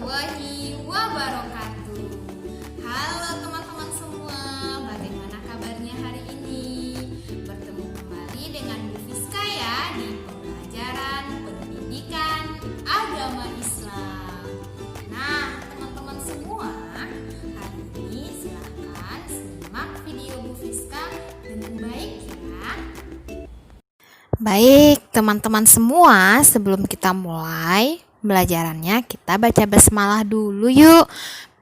warahmatullahi wabarakatuh. Halo teman-teman semua, bagaimana kabarnya hari ini? Bertemu kembali dengan Bu Fiska ya di pembelajaran pendidikan agama Islam. Nah, teman-teman semua, hari ini silahkan simak video Bu Fiska dengan baik ya. Baik, teman-teman semua, sebelum kita mulai pembelajarannya, kita baca basmalah dulu yuk.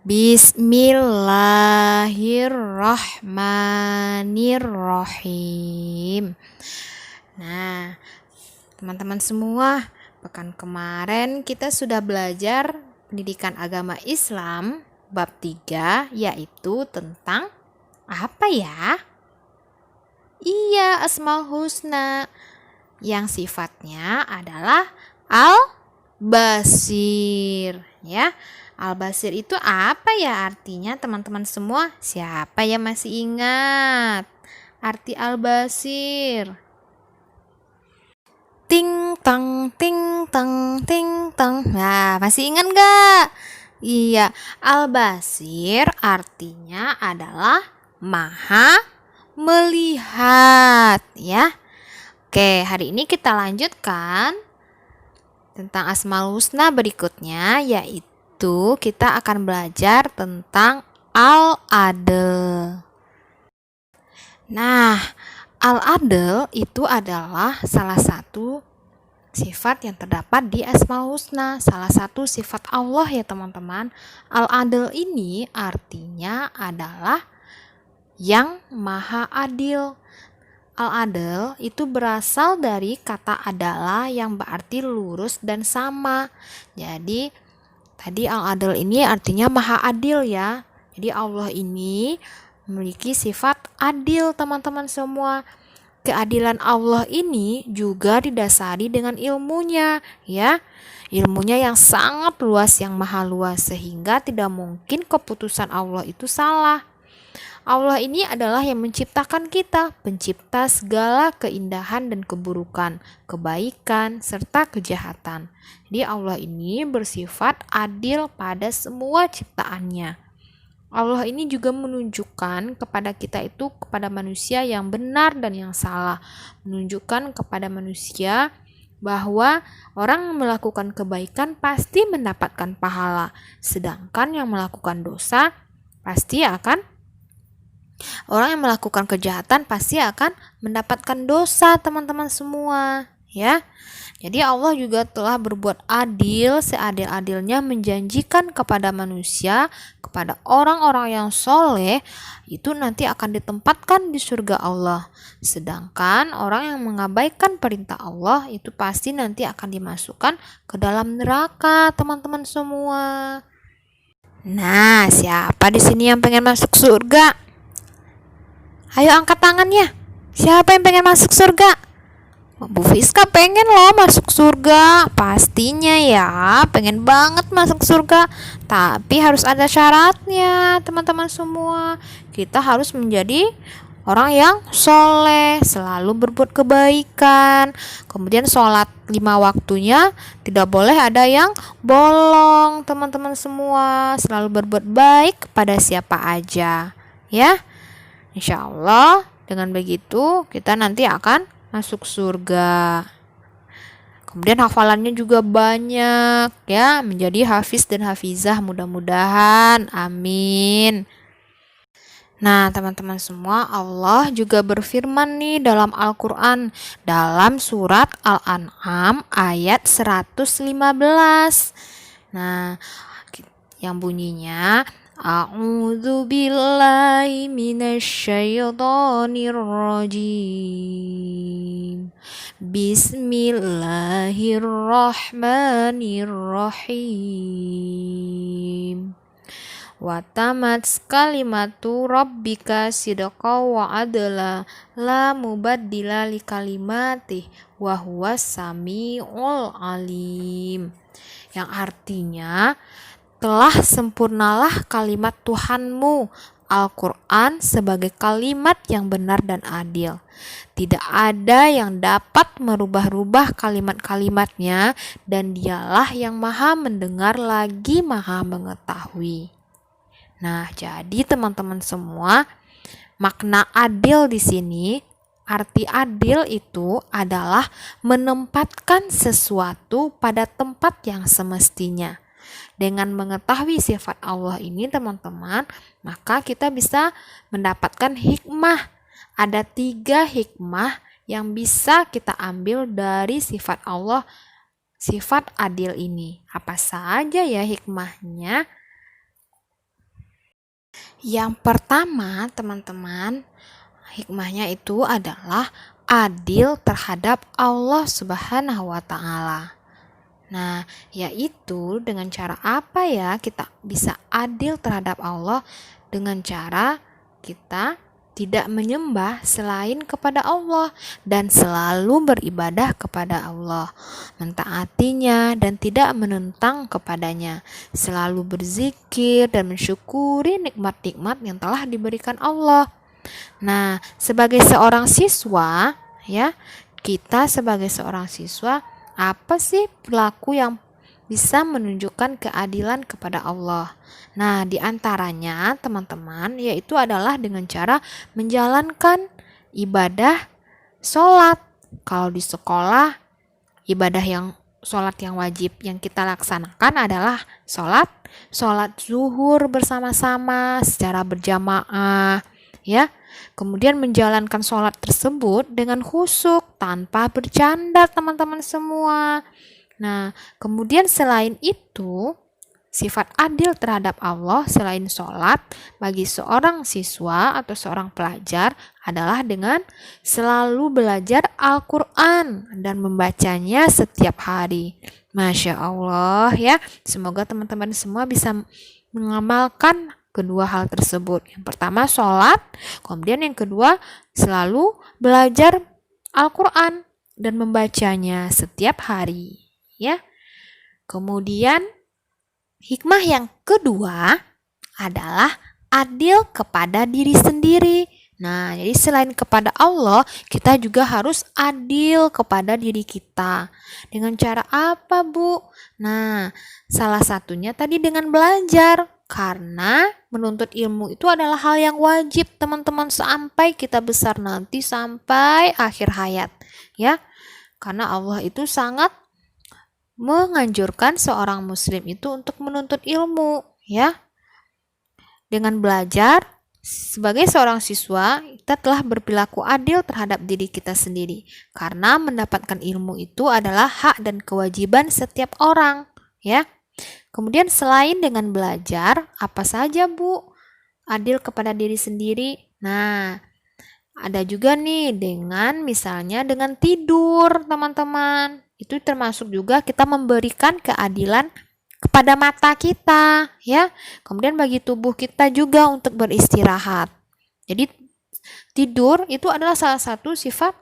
Bismillahirrahmanirrahim. Nah, teman-teman semua, pekan kemarin kita sudah belajar pendidikan agama Islam bab 3, yaitu tentang apa ya? Iya, Asmaul Husna, yang sifatnya adalah Al-Basir ya. Al-Basir itu apa ya artinya teman-teman semua? Siapa yang masih ingat arti Al-Basir? Ting tang ting tang ting tang. Nah, masih ingat gak? Iya, Al-Basir artinya adalah Maha melihat ya. Oke, hari ini kita lanjutkan tentang Asmaul Husna berikutnya, yaitu kita akan belajar tentang Al-Adl. Nah, Al-Adl itu adalah salah satu sifat yang terdapat di Asmaul Husna, salah satu sifat Allah ya teman-teman. Al-Adl ini artinya adalah yang maha adil. Al-Adl itu berasal dari kata adalah yang berarti lurus dan sama. Jadi tadi Al-Adl ini artinya maha adil ya. Jadi Allah ini memiliki sifat adil teman-teman semua. Keadilan Allah ini juga didasari dengan ilmunya ya. Ilmunya yang sangat luas, yang maha luas, sehingga tidak mungkin keputusan Allah itu salah. Allah ini adalah yang menciptakan kita, pencipta segala keindahan dan keburukan, kebaikan, serta kejahatan. Jadi Allah ini bersifat adil pada semua ciptaannya. Allah ini juga menunjukkan kepada kita itu, kepada manusia yang benar dan yang salah. Menunjukkan kepada manusia bahwa orang yang melakukan kebaikan pasti mendapatkan pahala, sedangkan yang melakukan dosa pasti akan Orang yang melakukan kejahatan pasti akan mendapatkan dosa teman-teman semua ya. Jadi Allah juga telah berbuat adil, seadil-adilnya menjanjikan kepada manusia, kepada orang-orang yang soleh, itu nanti akan ditempatkan di surga Allah. Sedangkan orang yang mengabaikan perintah Allah itu pasti nanti akan dimasukkan ke dalam neraka teman-teman semua. Nah, siapa di sini yang pengen masuk surga? Ayo angkat tangannya. Siapa yang pengen masuk surga? Bu Fiska pengen loh masuk surga. Pastinya ya, pengen banget masuk surga. Tapi harus ada syaratnya teman-teman semua. Kita harus menjadi orang yang soleh, selalu berbuat kebaikan. Kemudian sholat 5 waktunya tidak boleh ada yang bolong teman-teman semua. Selalu berbuat baik kepada siapa aja ya. Insya Allah dengan begitu kita nanti akan masuk surga. Kemudian hafalannya juga banyak ya, menjadi hafiz dan hafizah mudah-mudahan. Amin. Nah teman-teman semua, Allah juga berfirman nih dalam Al-Quran, dalam surat Al-An'am ayat 115. Nah yang bunyinya, A'udzu billahi minasyaitonir rajim. Bismillahirrahmanirrahim. Wa tamat kalimatu rabbika sidqan wa adla la mubaddila li kalimatih wa huwas samiul alim. Yang artinya, telah sempurnalah kalimat Tuhanmu, Al-Quran sebagai kalimat yang benar dan adil. Tidak ada yang dapat merubah-rubah kalimat-kalimatnya, dan dialah yang maha mendengar lagi maha mengetahui. Nah, jadi teman-teman semua, makna adil di sini, arti adil itu adalah menempatkan sesuatu pada tempat yang semestinya. Dengan mengetahui sifat Allah ini teman-teman, maka kita bisa mendapatkan hikmah. Ada 3 hikmah yang bisa kita ambil dari sifat Allah, sifat adil ini. Apa saja ya hikmahnya? Yang pertama teman-teman, hikmahnya itu adalah adil terhadap Allah Subhanahu wa Ta'ala. Nah, yaitu dengan cara apa ya kita bisa adil terhadap Allah? Dengan cara kita tidak menyembah selain kepada Allah dan selalu beribadah kepada Allah, mentaatinya dan tidak menentang kepadanya, selalu berzikir dan mensyukuri nikmat-nikmat yang telah diberikan Allah. Nah, sebagai seorang siswa, ya, kita sebagai seorang siswa, apa sih perilaku yang bisa menunjukkan keadilan kepada Allah? Nah, di antaranya teman-teman, yaitu adalah dengan cara menjalankan ibadah sholat. Kalau di sekolah, sholat yang wajib yang kita laksanakan adalah sholat zuhur bersama-sama secara berjamaah, ya. Kemudian menjalankan sholat tersebut dengan khusyuk tanpa bercanda teman-teman semua. Nah, kemudian selain itu, sifat adil terhadap Allah selain sholat bagi seorang siswa atau seorang pelajar adalah dengan selalu belajar Al-Quran dan membacanya setiap hari. Masya Allah ya, semoga teman-teman semua bisa mengamalkan kedua hal tersebut. Yang pertama sholat, kemudian yang kedua selalu belajar Al-Quran dan membacanya setiap hari ya. Kemudian hikmah yang kedua adalah adil kepada diri sendiri. Nah, jadi selain kepada Allah, kita juga harus adil kepada diri kita. Dengan cara apa, Bu? Nah, salah satunya tadi dengan belajar. Karena menuntut ilmu itu adalah hal yang wajib, teman-teman, sampai kita besar nanti, sampai akhir hayat. Ya, karena Allah itu sangat menganjurkan seorang muslim itu untuk menuntut ilmu, ya. Dengan belajar sebagai seorang siswa, kita telah berperilaku adil terhadap diri kita sendiri, karena mendapatkan ilmu itu adalah hak dan kewajiban setiap orang, ya. Kemudian selain dengan belajar, apa saja, Bu? Adil kepada diri sendiri. Nah, ada juga nih misalnya dengan tidur, teman-teman. Itu termasuk juga kita memberikan keadilan kepada mata kita, ya. Kemudian bagi tubuh kita juga untuk beristirahat. Jadi tidur itu adalah salah satu sifat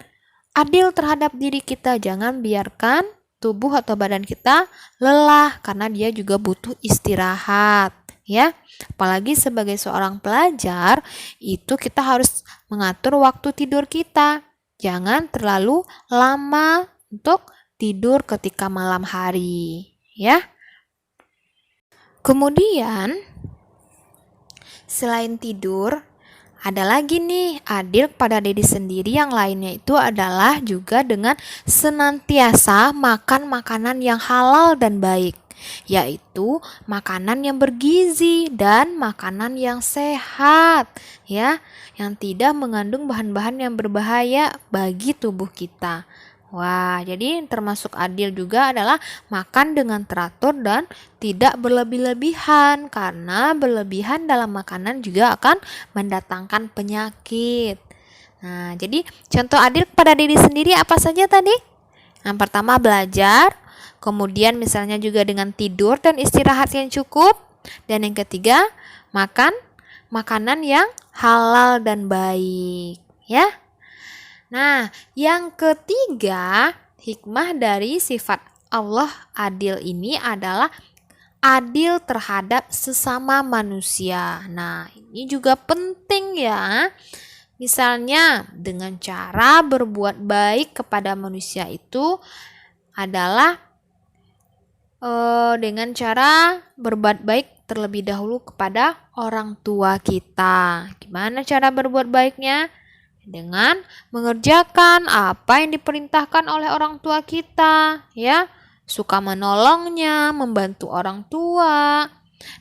adil terhadap diri kita. Jangan biarkan tubuh atau badan kita lelah, karena dia juga butuh istirahat, ya. Apalagi sebagai seorang pelajar, itu kita harus mengatur waktu tidur kita. Jangan terlalu lama untuk tidur ketika malam hari, ya. Kemudian selain tidur, ada lagi nih adil pada diri sendiri yang lainnya, itu adalah juga dengan senantiasa makan makanan yang halal dan baik, yaitu makanan yang bergizi dan makanan yang sehat, ya, yang tidak mengandung bahan-bahan yang berbahaya bagi tubuh kita. Wah, jadi termasuk adil juga adalah makan dengan teratur dan tidak berlebih-lebihan, karena berlebihan dalam makanan juga akan mendatangkan penyakit. Nah, jadi contoh adil pada diri sendiri apa saja tadi? Yang pertama belajar, kemudian misalnya juga dengan tidur dan istirahat yang cukup, dan yang ketiga makan makanan yang halal dan baik, ya. Nah, yang ketiga, hikmah dari sifat Allah adil ini adalah adil terhadap sesama manusia. Nah, ini juga penting ya. Misalnya dengan cara berbuat baik kepada manusia itu adalah dengan cara berbuat baik terlebih dahulu kepada orang tua kita. Gimana cara berbuat baiknya? Dengan mengerjakan apa yang diperintahkan oleh orang tua kita, ya. Suka menolongnya, membantu orang tua,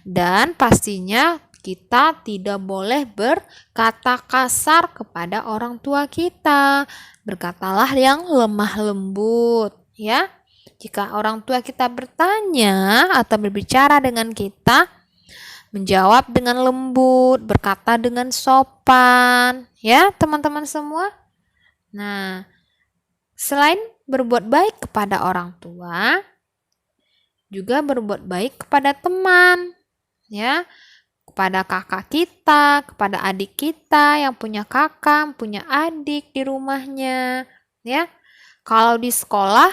dan pastinya kita tidak boleh berkata kasar kepada orang tua kita. Berkatalah yang lemah lembut, ya. Jika orang tua kita bertanya atau berbicara dengan kita, menjawab dengan lembut, berkata dengan sopan, ya teman-teman semua. Nah, selain berbuat baik kepada orang tua, juga berbuat baik kepada teman, ya, kepada kakak kita, kepada adik kita yang punya kakak, punya adik di rumahnya, ya. Kalau di sekolah,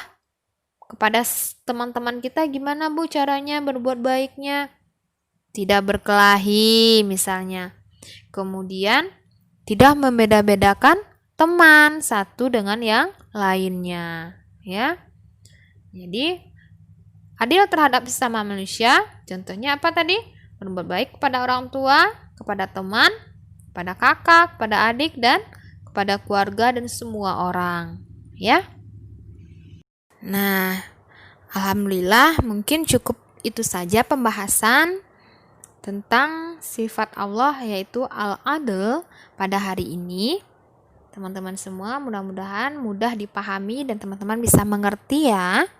kepada teman-teman kita gimana Bu caranya berbuat baiknya? Tidak berkelahi misalnya. Kemudian tidak membeda-bedakan teman satu dengan yang lainnya, ya. Jadi adil terhadap sesama manusia, contohnya apa tadi? Berbuat baik kepada orang tua, kepada teman, kepada kakak, kepada adik, dan kepada keluarga dan semua orang, ya. Nah, alhamdulillah mungkin cukup itu saja pembahasan tentang sifat Allah yaitu Al-Adl pada hari ini. Teman-teman semua mudah-mudahan mudah dipahami dan teman-teman bisa mengerti ya.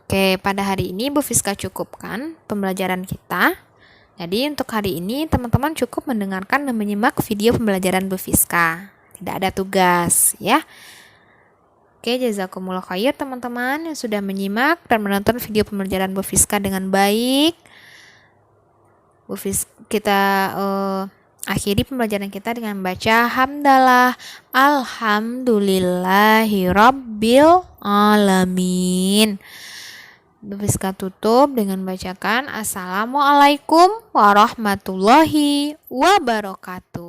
Oke, pada hari ini Bu Fiska cukupkan pembelajaran kita. Jadi untuk hari ini teman-teman cukup mendengarkan dan menyimak video pembelajaran Bu Fiska. Tidak ada tugas ya. Oke, jazakumullah khair teman-teman yang sudah menyimak dan menonton video pembelajaran Bu Fiska dengan baik. Kita akhiri pembelajaran kita dengan membaca hamdalah alhamdulillahi rabbil alamin. Bu Fiska tutup dengan bacakan assalamualaikum warahmatullahi wabarakatuh.